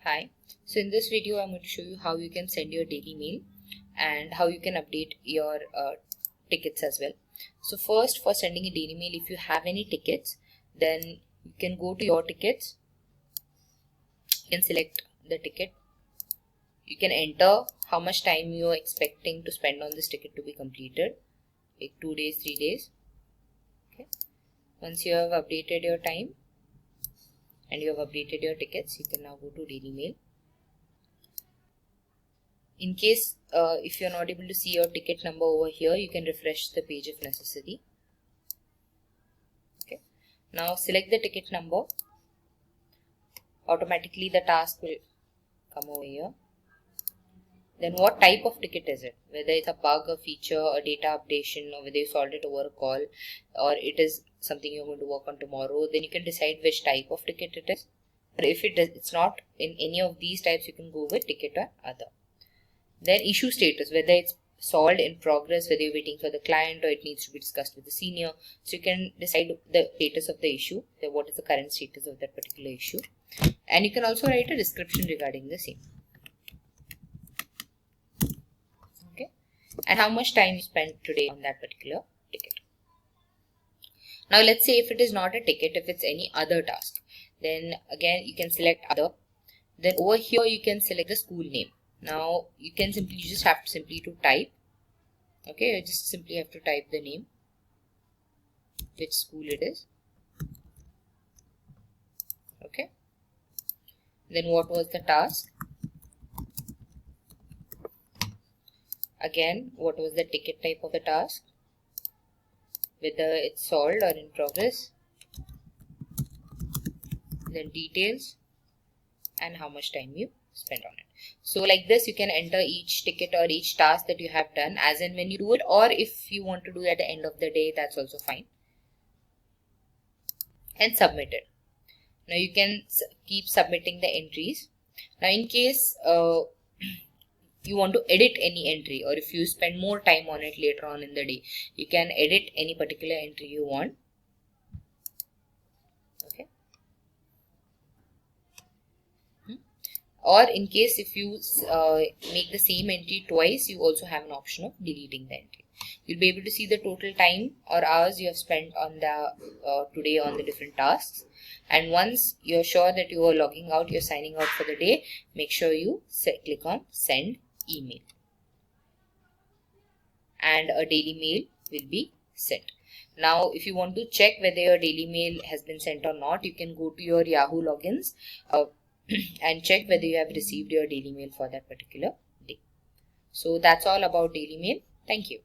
Hi, so in this video I'm going to show you how you can send your daily mail and how you can update your tickets as well. So first, for sending a daily mail, if you have any tickets, then you can go to your tickets, you can select the ticket, you can enter how much time you are expecting to spend on this ticket to be completed, like 2 days, 3 days. Okay. Once you have updated your time and you have updated your tickets, you can now go to daily mail. In case if you're not able to see your ticket number over here, you can refresh the page if necessary. Okay. Now select the ticket number. Automatically the task will come over here. Then what type of ticket is it? Whether it's a bug, a feature, a data updation, or whether you solved it over a call, or it is something you're going to work on tomorrow, then you can decide which type of ticket it is. But if it's not in any of these types, you can go with ticket or other. Then issue status, whether it's solved, in progress, whether you're waiting for the client or it needs to be discussed with the senior. So you can decide the status of the issue, what is the current status of that particular issue. And you can also write a description regarding the same. Okay. And how much time you spent today on that particular ticket. Now let's say if it is not a ticket, if it's any other task, then again you can select other. Then over here you can select the school name. Now you just have to type. Okay, you just simply have to type the name, which school it is. Okay. Then what was the task? Again, what was the ticket type of the task? Whether it's solved or in progress. Then details and how much time you spent on it. So like this, you can enter each ticket or each task that you have done as and when you do it, or if you want to do it at the end of the day, that's also fine. And submit it. Now you can keep submitting the entries. Now in case you want to edit any entry, or if you spend more time on it later on in the day, you can edit any particular entry you want. Okay. Or in case if you make the same entry twice, you also have an option of deleting the entry. You'll be able to see the total time or hours you have spent on the today on the different tasks. And once you're sure that you are logging out, you're signing out for the day, make sure you click on send email. And a daily mail will be sent. Now, if you want to check whether your daily mail has been sent or not, you can go to your Yahoo logins and check whether you have received your daily mail for that particular day. So that's all about daily mail. Thank you.